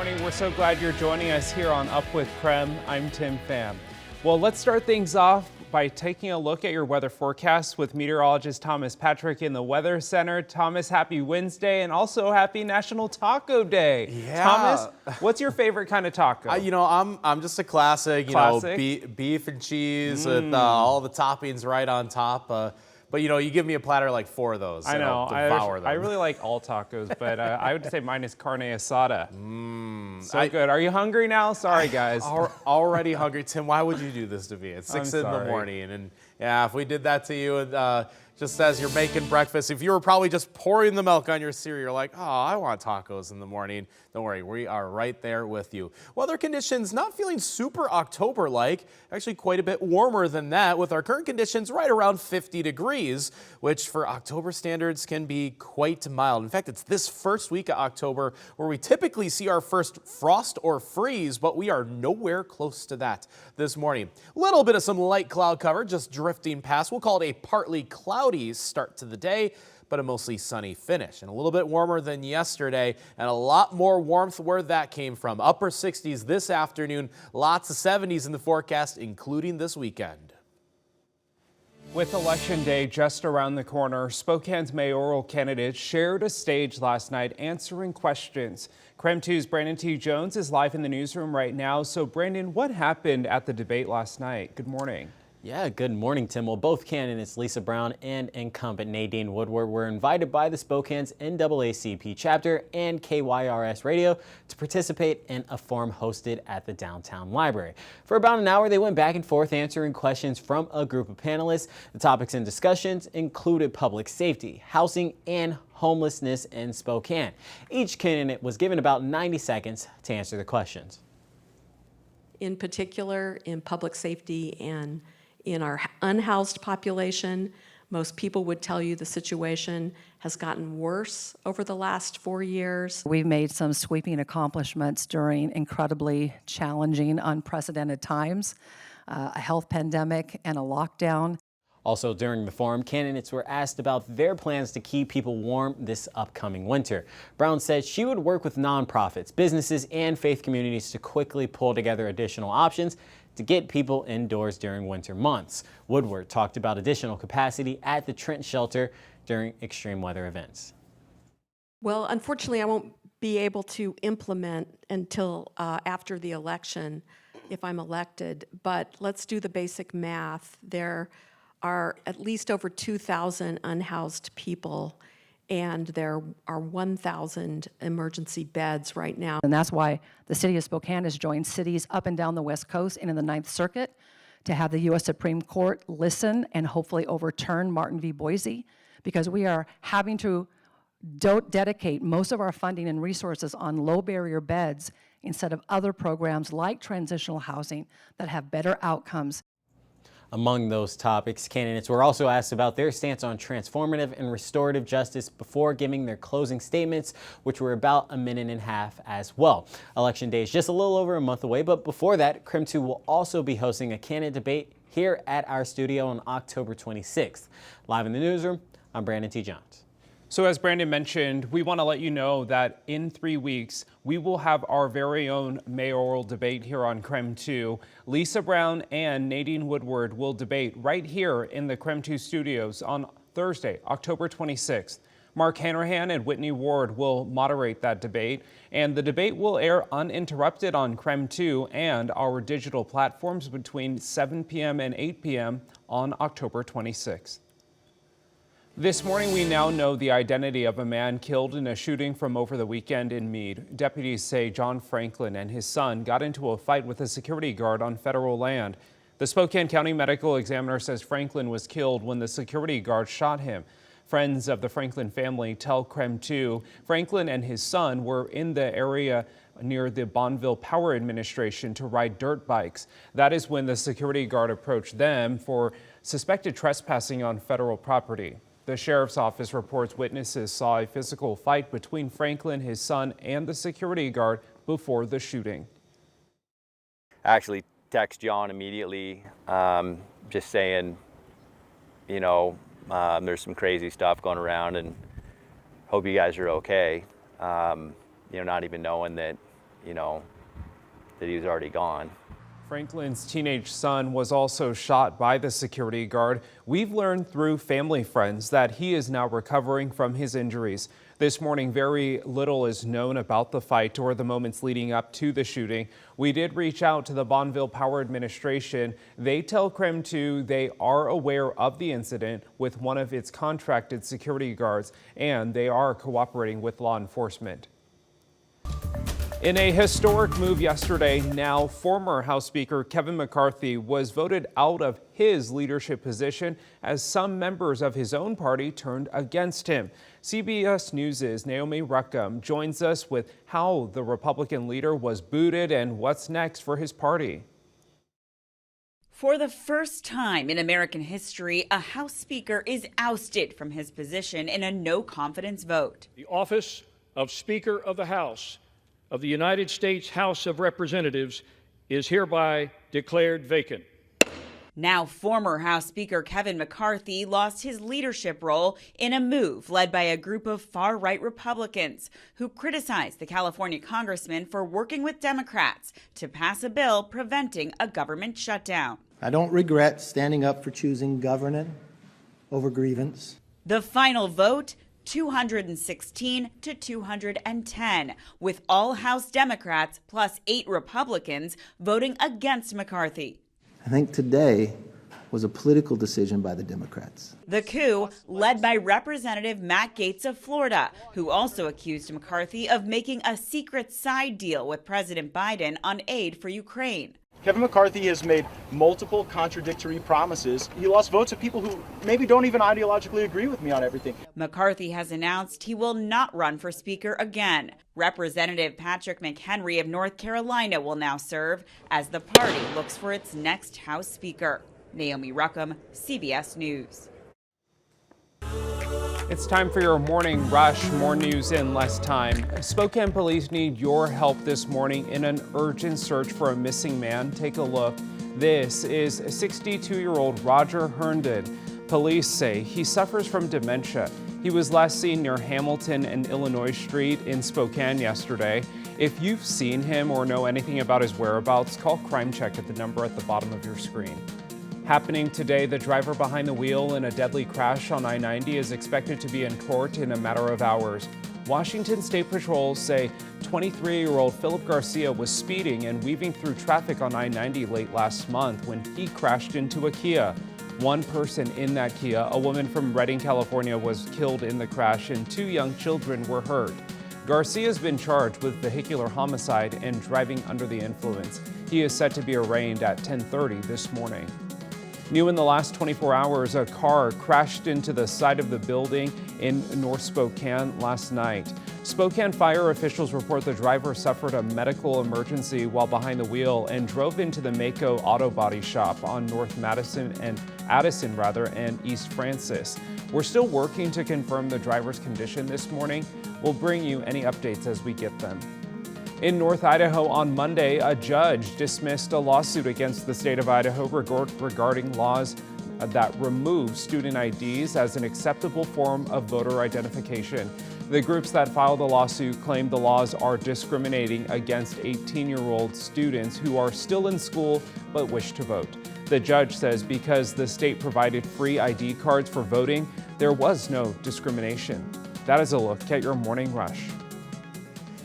Morning. We're so glad you're joining us here on Up with KREM. I'm Tim Pham. Well, let's start things off by taking a look at your weather forecast with meteorologist Thomas Patrick in the Weather Center. Thomas, happy Wednesday and also happy National Taco Day. Yeah. Thomas, what's your favorite kind of taco? I'm just a classic, beef and cheese with all the toppings right on top. But you give me a platter like 4 of those. I know. I'll devour them. I really like all tacos, but I would say mine is carne asada. So good. Are you hungry now? Sorry, guys. Already hungry. Tim, why would you do this to me at 6 in the morning? And yeah, if we did that to you, just as you're making breakfast, if you were probably just pouring the milk on your cereal, you're like, oh, I want tacos in the morning. Don't worry, we are right there with you. Weather conditions not feeling super October-like, actually quite a bit warmer than that, with our current conditions right around 50 degrees, which for October standards can be quite mild. In fact, it's this first week of October where we typically see our first frost or freeze, but we are nowhere close to that this morning. A little bit of some light cloud cover just drifting past. We'll call it a partly cloudy start to the day, but a mostly sunny finish, and a little bit warmer than yesterday, and a lot more warmth where that came from. Upper 60s this afternoon, lots of 70s in the forecast, including this weekend. With Election Day just around the corner, Spokane's mayoral candidates shared a stage last night answering questions. KREM 2's Brandon T. Jones is live in the newsroom right now. So Brandon, what happened at the debate last night? Good morning. Yeah, good morning, Tim. Well, both candidates, Lisa Brown and incumbent Nadine Woodward, were invited by the Spokane's NAACP chapter and KYRS radio to participate in a forum hosted at the downtown library. For about an hour, they went back and forth answering questions from a group of panelists. The topics and discussions included public safety, housing, and homelessness in Spokane. Each candidate was given about 90 seconds to answer the questions. In particular, in public safety and in our unhoused population, most people would tell you the situation has gotten worse over the last 4 years. We've made some sweeping accomplishments during incredibly challenging, unprecedented times, a health pandemic and a lockdown. Also during the forum, candidates were asked about their plans to keep people warm this upcoming winter. Brown said she would work with nonprofits, businesses, and faith communities to quickly pull together additional options to get people indoors during winter months. Woodward talked about additional capacity at the Trent shelter during extreme weather events. Well, unfortunately, I won't be able to implement until after the election if I'm elected, but let's do the basic math. There are at least over 2,000 unhoused people, and there are 1,000 emergency beds right now. And that's why the city of Spokane has joined cities up and down the West Coast and in the Ninth Circuit to have the U.S. Supreme Court listen and hopefully overturn Martin v. Boise, because we are having to dedicate most of our funding and resources on low barrier beds instead of other programs like transitional housing that have better outcomes. Among those topics, candidates were also asked about their stance on transformative and restorative justice before giving their closing statements, which were about a minute and a half as well. Election Day is just a little over a month away, but before that, KREM 2 will also be hosting a candidate debate here at our studio on October 26th. Live in the newsroom, I'm Brandon T. Jones. So as Brandon mentioned, we want to let you know that in 3 weeks, we will have our very own mayoral debate here on KREM 2. Lisa Brown and Nadine Woodward will debate right here in the KREM 2 studios on Thursday, October 26th. Mark Hanrahan and Whitney Ward will moderate that debate, and the debate will air uninterrupted on KREM 2 and our digital platforms between 7 p.m. and 8 p.m. on October 26th. This morning, we now know the identity of a man killed in a shooting from over the weekend in Mead. Deputies say John Franklin and his son got into a fight with a security guard on federal land. The Spokane County Medical Examiner says Franklin was killed when the security guard shot him. Friends of the Franklin family tell KREM 2 Franklin and his son were in the area near the Bonville Power Administration to ride dirt bikes. That is when the security guard approached them for suspected trespassing on federal property. The sheriff's office reports witnesses saw a physical fight between Franklin, his son, and the security guard before the shooting. I actually text John immediately, just saying, there's some crazy stuff going around and hope you guys are okay. Not even knowing that you know, that he was already gone. Franklin's teenage son was also shot by the security guard. We've learned through family friends that he is now recovering from his injuries. This morning, very little is known about the fight or the moments leading up to the shooting. We did reach out to the Bonville Power Administration. They tell KREM 2 they are aware of the incident with one of its contracted security guards, and they are cooperating with law enforcement. In a historic move yesterday, now former House Speaker Kevin McCarthy was voted out of his leadership position as some members of his own party turned against him. CBS News' Naomi Ruckham joins us with how the Republican leader was booted and what's next for his party. For the first time in American history, a House Speaker is ousted from his position in a no-confidence vote. The office of Speaker of the House of the United States House of Representatives is hereby declared vacant. Now, former House Speaker Kevin McCarthy lost his leadership role in a move led by a group of far-right Republicans who criticized the California congressman for working with Democrats to pass a bill preventing a government shutdown. I don't regret standing up for choosing governance over grievance. The final vote, 216 to 210, with all House Democrats plus 8 Republicans voting against McCarthy. I think today was a political decision by the Democrats. The coup led by Representative Matt Gaetz of Florida, who also accused McCarthy of making a secret side deal with President Biden on aid for Ukraine. Kevin McCarthy has made multiple contradictory promises. He lost votes of people who maybe don't even ideologically agree with me on everything. McCarthy has announced he will not run for Speaker again. Representative Patrick McHenry of North Carolina will now serve as the party looks for its next House Speaker. Naomi Ruckham, CBS News. It's time for your morning rush. More news in less time. Spokane police need your help this morning in an urgent search for a missing man. Take a look. This is 62-year-old Roger Herndon. Police say he suffers from dementia. He was last seen near Hamilton and Illinois Street in Spokane yesterday. If you've seen him or know anything about his whereabouts, call Crime Check at the number at the bottom of your screen. Happening today, the driver behind the wheel in a deadly crash on I-90 is expected to be in court in a matter of hours. Washington State Patrol say 23-year-old Philip Garcia was speeding and weaving through traffic on I-90 late last month when he crashed into a Kia. One person in that Kia, a woman from Redding, California, was killed in the crash and 2 young children were hurt. Garcia's been charged with vehicular homicide and driving under the influence. He is set to be arraigned at 10:30 this morning. New in the last 24 hours, a car crashed into the side of the building in North Spokane last night. Spokane fire officials report the driver suffered a medical emergency while behind the wheel and drove into the Mako Auto Body Shop on North Addison and East Francis. We're still working to confirm the driver's condition this morning. We'll bring you any updates as we get them. In North Idaho on Monday, a judge dismissed a lawsuit against the state of Idaho regarding laws that remove student IDs as an acceptable form of voter identification. The groups that filed the lawsuit claim the laws are discriminating against 18-year-old students who are still in school but wish to vote. The judge says because the state provided free ID cards for voting, there was no discrimination. That is a look at your morning rush.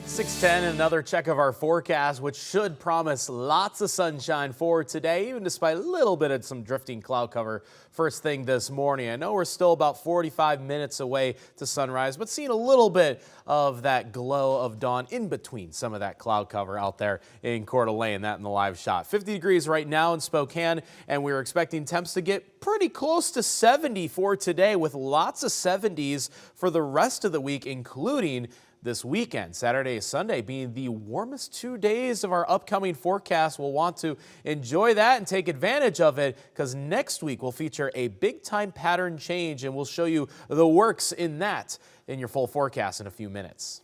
6:10, another check of our forecast, which should promise lots of sunshine for today, even despite a little bit of some drifting cloud cover first thing this morning. I know we're still about 45 minutes away to sunrise, but seeing a little bit of that glow of dawn in between some of that cloud cover out there in Coeur d'Alene, that in the live shot. 50 degrees right now in Spokane, and we're expecting temps to get pretty close to 70 for today, with lots of 70s for the rest of the week, including this weekend. Saturday and Sunday being the warmest 2 days of our upcoming forecast. We'll want to enjoy that and take advantage of it, because next week will feature a big time pattern change, and we'll show you the works in that in your full forecast in a few minutes.